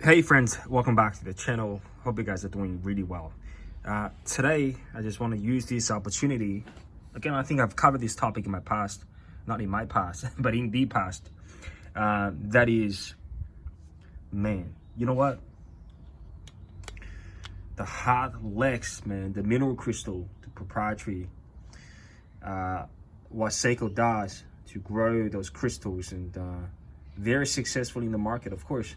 Hey friends, welcome back to the channel. Hope you guys are doing really well. Today, I just want to use this opportunity. Again, I think I've covered this topic in my past, not in my past, but in the past. That is, man, you know what? The Hardlex, man, the mineral crystal, the proprietary, what Seiko does to grow those crystals and very successful in the market, of course.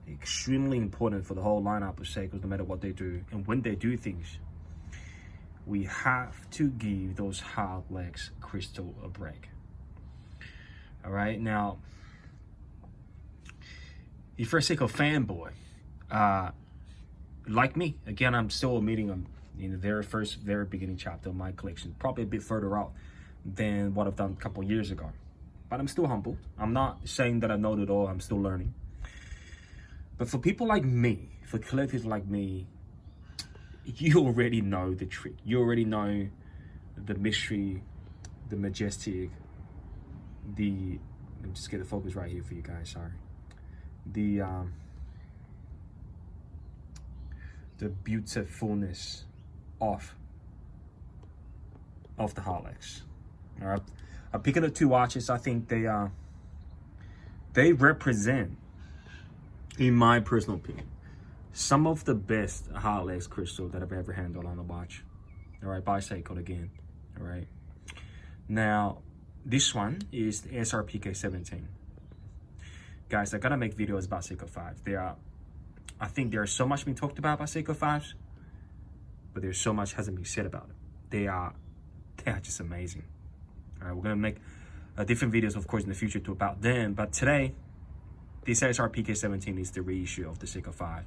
Extremely important for the whole lineup of Seikos, no matter what they do. And when they do things, we have to give those Hardlex crystal a break. All right, now, if you're a Seiko fanboy, like me, again, I'm still meeting them in the very beginning chapter of my collection, probably a bit further out than what I've done a couple of years ago. But I'm still humbled. I'm not saying that I know it all. I'm still learning. But for people like me, for collectors like me, you already know the trick. You already know the mystery, the majestic, let me just get the focus right here for you guys, sorry. The beautifulness of the Hardlex. All right, I'm picking up two watches. I think they represent, in my personal opinion, some of the best Hardlex crystal that I've ever handled on a watch. All right, by Seiko again. All right. Now, this one is the SRPK 17. Guys, I gotta make videos about Seiko 5. I think there's so much being talked about Seiko 5s, but there's so much hasn't been said about it. They are just amazing. All right, we're gonna make different videos, of course, in the future about them. But today, this SRPK 17 is the reissue of the Seiko 5.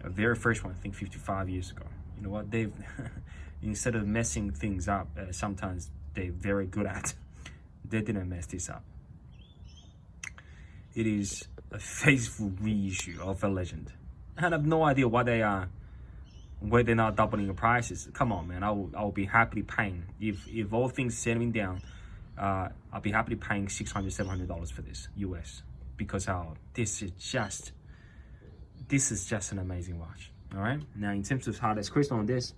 A very first one, I think 55 years ago. You know what? They've, instead of messing things up, sometimes they're very good at, they didn't mess this up. It is a faithful reissue of a legend. And I have no idea why they're not doubling the prices. Come on, man. I'll be happily paying, if all things settling down, I'll be happily paying $600, $700 for this, US. Because this is just an amazing watch. All right, now in terms of how this crystal on this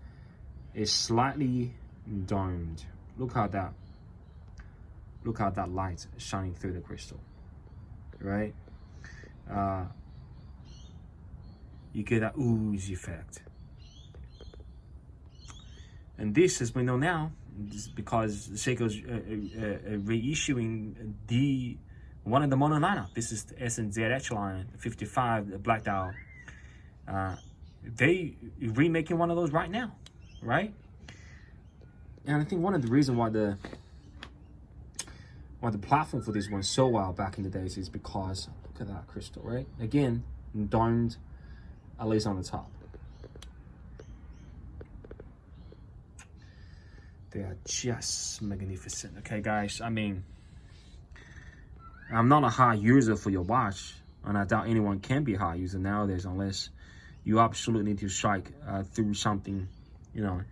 is slightly domed. Look how that light is shining through the crystal, right? You get that ooze effect. And this, as we know now, is because Seiko's reissuing one of the mono lineup. This is the SNZH line, 55, the black dial. They remaking one of those right now, right? And I think one of the reasons why the platform for this went so well back in the days is because, look at that crystal, right? Again, domed, at least on the top. They are just magnificent. Okay, guys, I mean, I'm not a high user for your watch, and I doubt anyone can be a high user nowadays unless you absolutely need to strike through something, you know,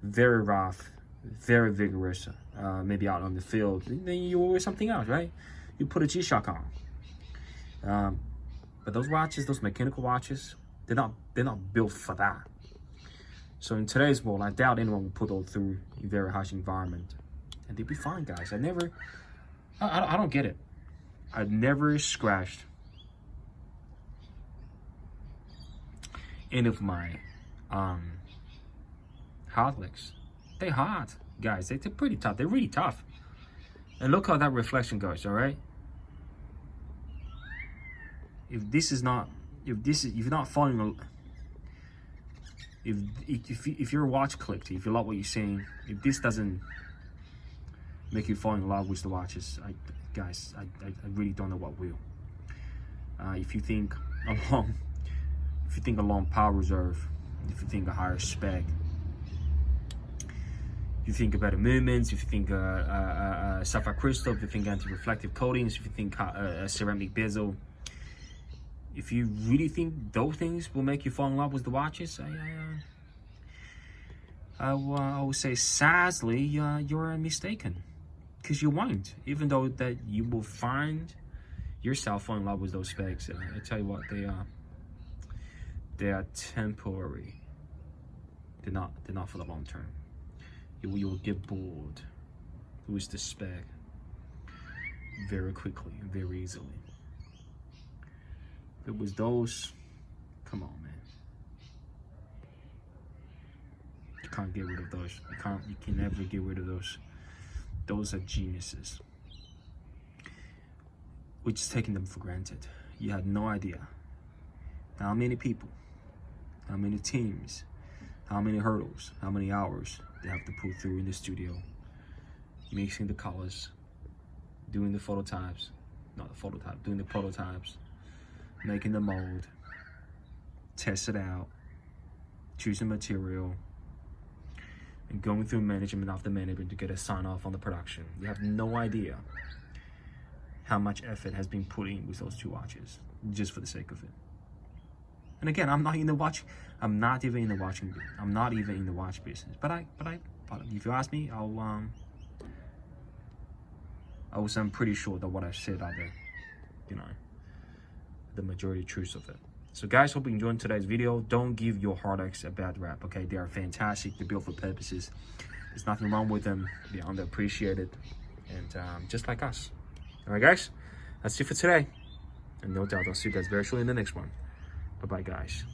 very rough, very vigorous, maybe out on the field. Then you wear something else, right? You put a G-Shock on. But those watches, those mechanical watches, they're not built for that. So in today's world, I doubt anyone will put those through a very harsh environment, and they'd be fine, guys. I don't get it. I've never scratched any of my Hardlex. They're hard, guys. They're pretty tough. They're really tough. And look how that reflection goes, all right? If you're not following, if you're a watch collector, if you love what you're seeing, if this doesn't make you fall in love with the watches, guys, I really don't know what will. If you think a long power reserve, if you think a higher spec, if you think about the movements, if you think sapphire crystal, if you think anti-reflective coatings, if you think a ceramic bezel, if you really think those things will make you fall in love with the watches, I would say sadly you're mistaken, because you won't. Even though that you will find yourself fall in love with those specs. I tell you what, they are temporary. They're not for the long term. You will get bored with the spec very quickly and very easily. If it was those, come on, man. You can't get rid of those. You can never get rid of those. Those are geniuses. We're just taking them for granted. You had no idea how many people, how many teams, how many hurdles, how many hours they have to put through in the studio, mixing the colors, doing the prototypes, doing the prototypes, making the mold, test it out, choosing material, and going through management after management to get a sign off on the production. You have no idea how much effort has been put in with those two watches just for the sake of it. And again, I'm not even in the watch business. But if you ask me, I'm pretty sure that what I've said are the majority truths of it. So guys, hope you enjoyed today's video. Don't give your Hardlex a bad rap, okay? They are fantastic. They're built for purposes. There's nothing wrong with them. They're underappreciated, and just like us. All right, guys, that's it for today. And no doubt, I'll see you guys very shortly in the next one. Bye-bye, guys.